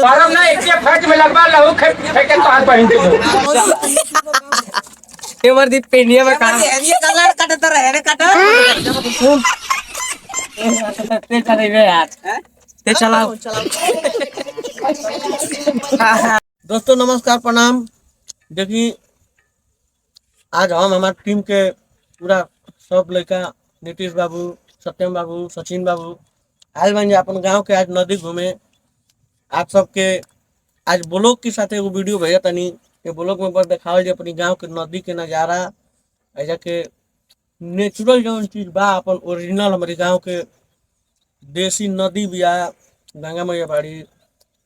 गरम ना एक फट में लगवा लहू फेंके तो हाथ पहन दे ये मर्दी पेनिया में कहां ये कलर काटे तो रहे काटे ते चले गए यार ते चलाओ दोस्तों नमस्कार प्रणाम। देखिए आज हम हमारे टीम के पूरा सब लड़का नीतीश बाबू, सत्यम बाबू, सचिन बाबू आए बन अपन गांव के आज नदी घूमे। आप सबके आज ब्लॉग के साथ एगो वीडियो भेजा तनी के ब्लॉग में बस दिखावल जे अपनी गांव के नदी के नज़ारा ऐसा के नेचुरल जौन चीज बा अपन ओरिजिनल हमारे गांव के देसी नदी बिया गंगा मैया बाड़ी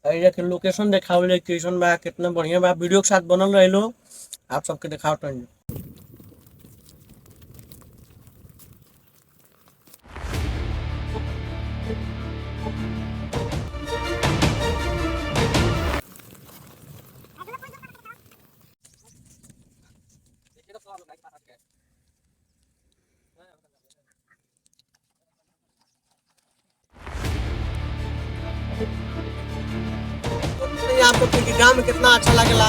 ऐसा के लोकेशन दिखावल कैसन बा कितना बढ़िया बा वीडियो के साथ बनल रहे लो आप सबके दिखाओ तनी। आप सबके गांव में कितना अच्छा लगेला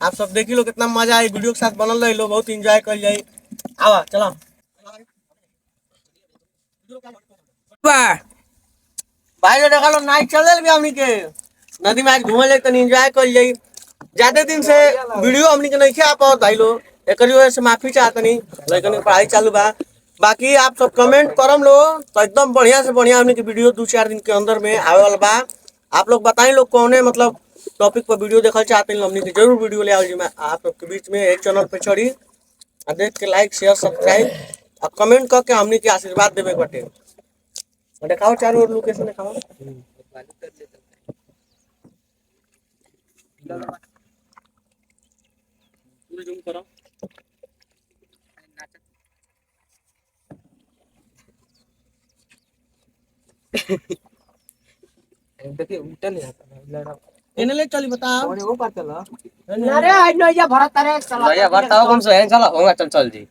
आप सब देखी लो कितना मजा आई वीडियो के साथ बनल रही लो बहुत एंजॉय कर जाई। आवा चला भाई जो देखा लो नाइट चल भी हमनी के नदी में आज घूमे जाए तनी एंजॉय कर जाई। ज्यादा दिन से वीडियो हमनी के नहीं आ पाओ भाई लो एक वजह से माफी चाहतनी लेकिन पढ़ाई चालू बा। बाकी आप सब कमेंट करम लो तो एकदम बढ़िया से बढ़िया हमनी के वीडियो 2-4 दिन के अंदर में आवे वाला बा। आप लोग बताएं लोग कौन है मतलब टॉपिक पर वीडियो देखल चाहते हैं हमनी के जरूर वीडियो ले आओ जी मैं आप सबके बीच में एक चैनल पे चढ़ी देख के लाइक शेयर सब्सक्राइब और कमेंट करके हमनी के आशीर्वाद देवे बटे दिखाओ चारों ओर लोकेशन दिखाओ। जूम करो देखिए उल्टा नहीं आता इन्हें ले चली बताओ और वो बात चला अरे आज नैया भरत रे भैया बताओ कौन सा है चला होगा चल चल जी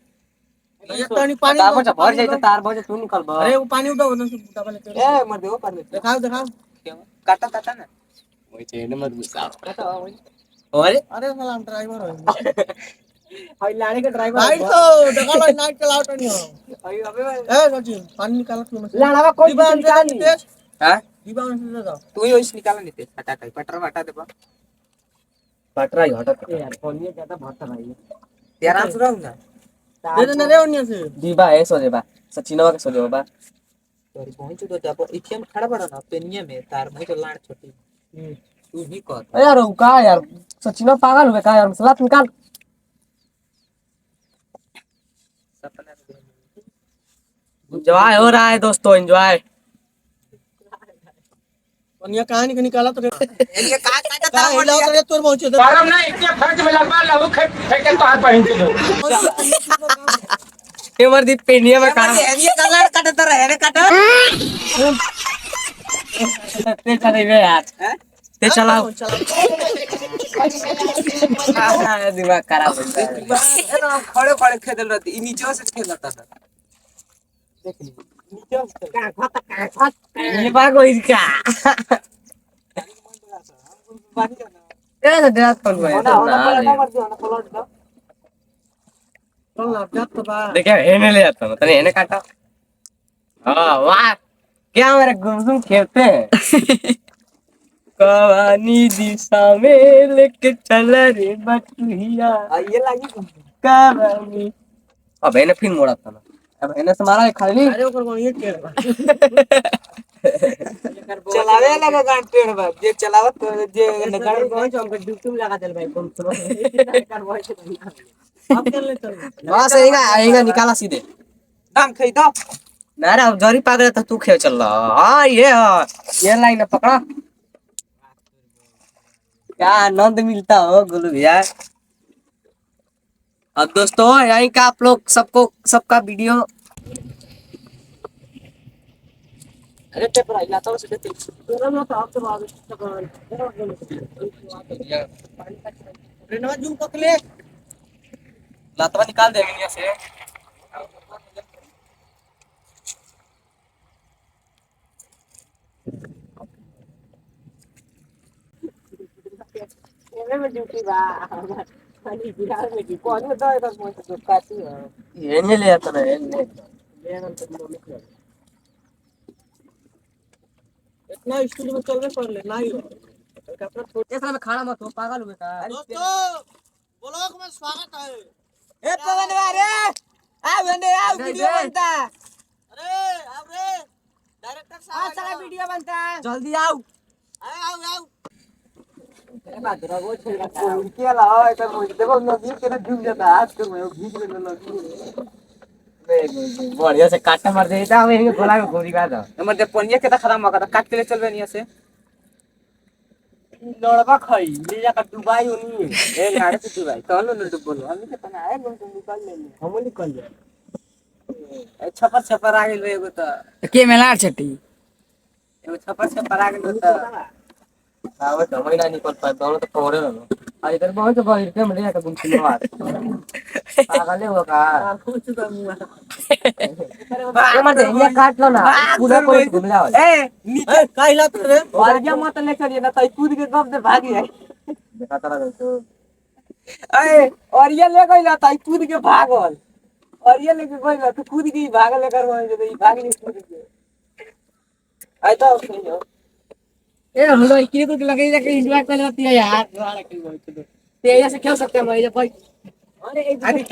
पानी पानी तार पर भर जाए तो तार भर तू निकल बा अरे वो पानी उठाओ उधर से बुटावा लेते ए मर दे वो पानी दिखाओ दिखाओ काटा काटा ना वही चेन मत घुसा काटा वही और अरे साला हम ड्राइवर हो भाई लाने के ड्राइवर भाई तो देखा लो नाइट चलाओ तो नहीं हो अभी अबे ए सचिन पानी निकालो तू मत लाड़ावा कोई निकाल नहीं हां दीवा में से दे दो तू ही ओइस निकाल नहीं थे हटा कर पटर हटा दे बा पटरा ही हटा यार फोनिए ज्यादा भरता भाई तेरा आराम से रहो ना दे देना रे ओनिया से दीबा है सो देबा सचिनवा के सो देबा तेरी पहुंच तो जापो इथे में खड़ा पड़ा ना पेनिया में तार भाई तो लाड़ छोटी तू ही कर यार वो का यार सचिनवा पागल हो गया का यार मसला निकाल एंजॉय हो रहा है दोस्तों एंजॉय ओनिया कहानी के निकाला तो ये का काटा का हिलाओ तो रे तोर पहुंचे गरम ना एक फट में लगवा लहू फेंके तो हाथ पहन दे ये मर्दी पेनिया में कहां ये कलर काटे तो रहे काटे ते चले गए यार ते चलाओ दिमाग खराब हो गया खड़े खड़े खेल रहती नीचे से खेलता था देख ली ये बाग हो इसका ये डरात कौन है चल ना जा तो बा देखिए एने ले जाता हूं तने एने काटा हां वाह क्या मेरे गुमसुम खेलते हैं कवानी दिशा में लेके चल रे बटुहिया ये लगी कवानी अब एने फिर मोड़ा था ना अब एने से मारा खाली अरे ओकर कोन ये के चलावे लगा गांड पेड़ बा जे चलावत जे गाड़ी पहुंच हमके ड्यूटी में लगा देल भाई कम से कर वॉइस आप कर ले चल बस आएगा निकाला सीधे दाम खई दो ना रे अब जरी पागल था तू खेल चल रहा हां ये लाइन पकड़ा क्या आनंद मिलता हो गुलू भैया। अब दोस्तों यहीं का आप लोग सबका वीडियो अरे पेपर आई लाता से देते ना तो आपके बाद रेनवा जूम कर ले लातवा निकाल देंगे यहाँ से हमरे में ड्यूटी बा खाली बिहार में की कौन में दो इधर मोट तो काटी है एने ले आता ना एने इतना स्टूडियो में चलने पड़ ले नहीं हो अपना छोटे ऐसा में खाना मत हो पागल हुए का दोस्तों ब्लॉग में स्वागत है ए पवन रे आ बंदे आ वीडियो बनता अरे आओ रे डायरेक्टर साहब आ चला वीडियो बनता जल्दी आओ आओ उनके अलावा इधर मुझे देखो नदी के ना डूब जाता आज कर मैं भीग में नदी बढ़िया से काटा मार देता हम यहीं खोला में गोली का था हमर जब पनिया के खराब मगा काट के ले चलबे निया से लड़का खाई ले जा कर डुबाई होनी ए लाड़े से तू भाई तहलो न डूब बोलो हमनी के तना है गुम तुम निकाल ले हम निकल जाए ए छपर छपर आ गेल एगो त के मेलार छटी एगो छपर छपर आ गेल त आवे तो महीना निकल पाए दोनों तो कोड़े ना आ इधर बहुत तो बाहर के मरे का तुम सिलवा पागल हो का कुछ तो मुआ ये मत ये काट लो ना पूरा पूरा घूम जाओ ए ए काई लात रे और ये मत ले करिए ना तई कूद के गप दे भागी है देखा तारा तो ए और ये ले गइला तई कूद के भागल और ये लेके गइला तू कूद के भागल लेकर वहां जे ई भाग नहीं कूद के आई तो सही हो ए हम लोग इकरे को लगे जाके एंजॉय कर लेती है यार ते ऐसे खेल सकते हैं भाई भाई अरे